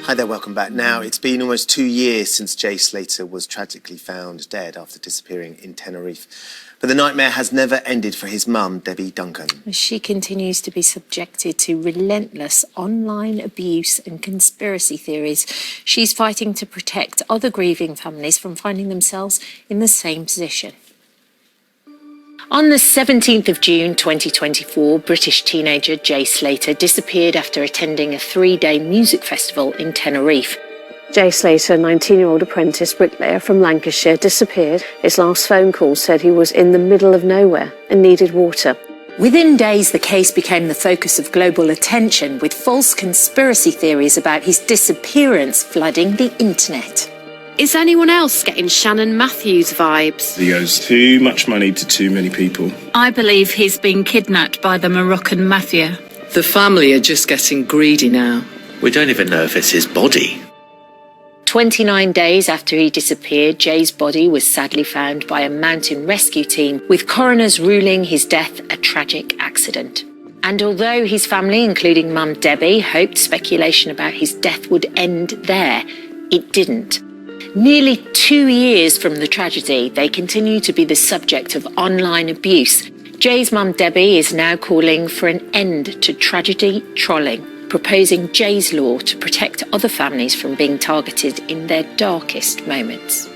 Hi there, welcome back. Now, it's been almost 2 years since Jay Slater was tragically found dead after disappearing in Tenerife. But the nightmare has never ended for his mum, Debbie Duncan. She continues to be subjected to relentless online abuse and conspiracy theories. She's fighting to protect other grieving families from finding themselves in the same position. On the 17th of June 2024, British teenager Jay Slater disappeared after attending a 3-day music festival in Tenerife. Jay Slater, a 19-year-old apprentice bricklayer from Lancashire, disappeared. His last phone call said he was in the middle of nowhere and needed water. Within days, the case became the focus of global attention, with false conspiracy theories about his disappearance flooding the internet. Is anyone else getting Shannon Matthews vibes? He owes too much money to too many people. I believe he's been kidnapped by the Moroccan mafia. The family are just getting greedy now. We don't even know if it's his body. 29 days after he disappeared, Jay's body was sadly found by a mountain rescue team, with coroners ruling his death a tragic accident. And although his family, including Mum Debbie, hoped speculation about his death would end there, it didn't. Nearly 2 years from the tragedy, they continue to be the subject of online abuse. Jay's mum Debbie is now calling for an end to tragedy trolling, proposing Jay's Law to protect other families from being targeted in their darkest moments.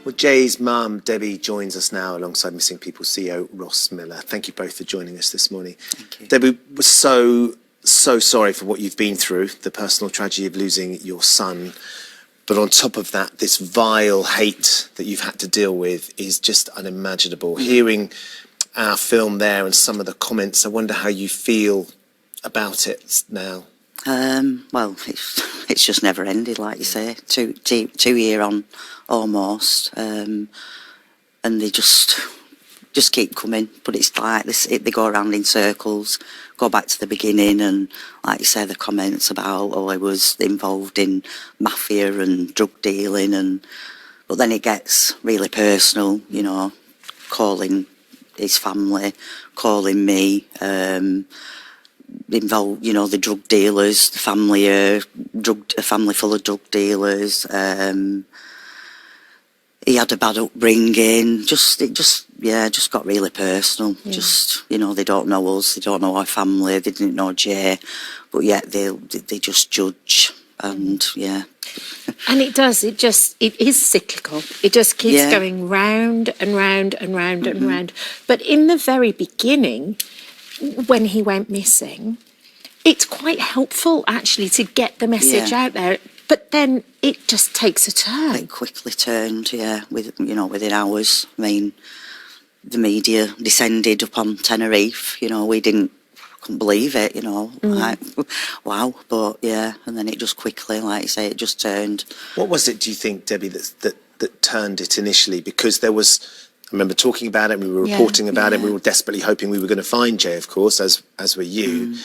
Well, Jay's mum, Debbie, joins us now alongside Missing People CEO Ross Miller. Thank you both for joining us this morning. Thank you. Debbie, we're so sorry for what you've been through, the personal tragedy of losing your son. But on top of that, this vile hate that you've had to deal with is just unimaginable. Hearing our film there and some of the comments, I wonder how you feel about it now. Well, it's just never ended, like you say. 2 year on almost, and they just keep coming. But it's like this, they go around in circles, go back to the beginning, and like you say, the comments about I was involved in mafia and drug dealing, but then it gets really personal, you know, calling his family, calling me, involved, you know, the drug dealers, the family, a family full of drug dealers. He had a bad upbringing. It just got really personal. Yeah. Just, you know, they don't know us, they don't know our family, they didn't know Jay, but yet they just judge, and yeah. And it is cyclical. It just keeps going round and round and round and round. But in the very beginning, when he went missing, it's quite helpful actually to get the message out there. But then it just takes a turn. It quickly turned, within hours. I mean, the media descended upon Tenerife. You know, couldn't believe it. You know, like, wow. But yeah, and then it just quickly, like you say, it just turned. What was it, do you think, Debbie, that turned it initially? Because there was, I remember talking about it, we were reporting about it, we were desperately hoping we were going to find Jay, of course, as were you.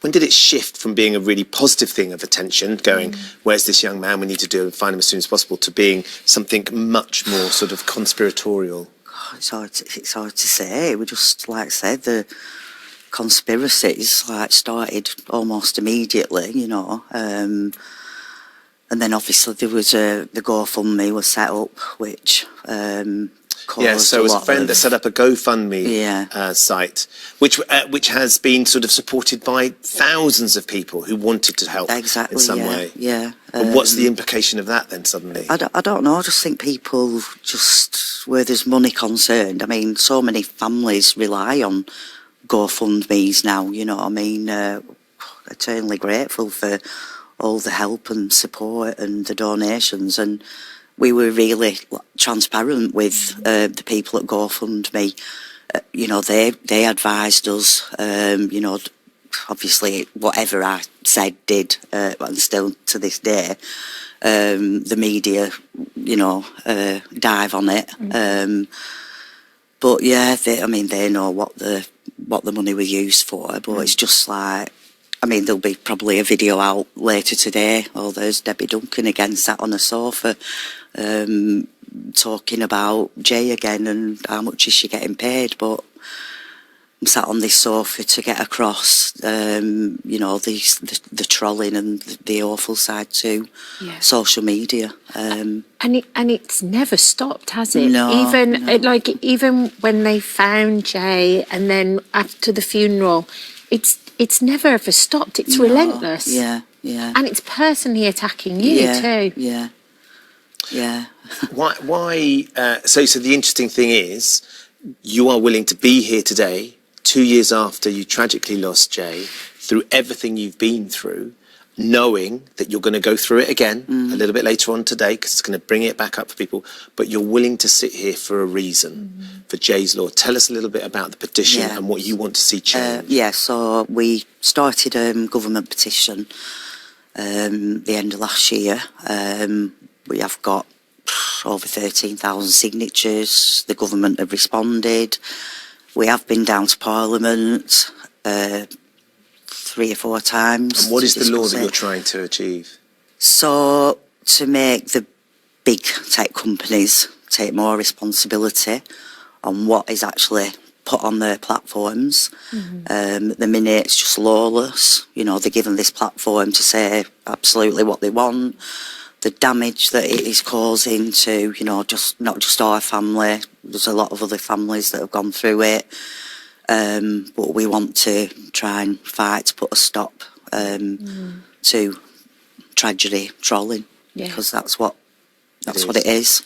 When did it shift from being a really positive thing of attention, going, where's this young man, we need to find him as soon as possible, to being something much more sort of conspiratorial? God, it's hard to say. We just, like I said, the conspiracies started almost immediately, you know. And then obviously there was the GoFundMe was set up, which so it was a friend that set up a GoFundMe site, which has been sort of supported by thousands of people who wanted to help in some way. Yeah. And what's the implication of that then suddenly? I don't know. I just think people just, where there's money concerned, I mean, so many families rely on GoFundMes now, you know what I mean? Eternally grateful for all the help and support and the donations, and we were really transparent with the people at GoFundMe. You know, they advised us, you know, obviously whatever I said did, and still to this day, the media, you know, dive on it. But yeah, they know what the money was used for, but it's just like, I mean, there'll be probably a video out later today. Oh, there's Debbie Duncan again, sat on a sofa, talking about Jay again and how much is she getting paid. But sat on this sofa to get across, you know, the trolling and the awful side to social media. And it's never stopped, has it? No, Even when they found Jay, and then after the funeral, it's never ever stopped. It's relentless. Yeah. And it's personally attacking you too. Yeah. Why? So the interesting thing is, you are willing to be here today, 2 years after you tragically lost Jay, through everything you've been through, knowing that you're going to go through it again a little bit later on today, because it's going to bring it back up for people, but you're willing to sit here for a reason, for Jay's Law. Tell us a little bit about the petition and what you want to see change. So we started a government petition the end of last year. We have got over 13,000 signatures. The government have responded. We have been down to Parliament 3 or 4 times. And what is the law that you're trying to achieve? So, to make the big tech companies take more responsibility on what is actually put on their platforms. At the minute, it's just lawless. You know, they're given this platform to say absolutely what they want. The damage that it is causing to, you know, just not just our family. There's a lot of other families that have gone through it. But we want to try and fight to put a stop to tragedy trolling, because that's what it is.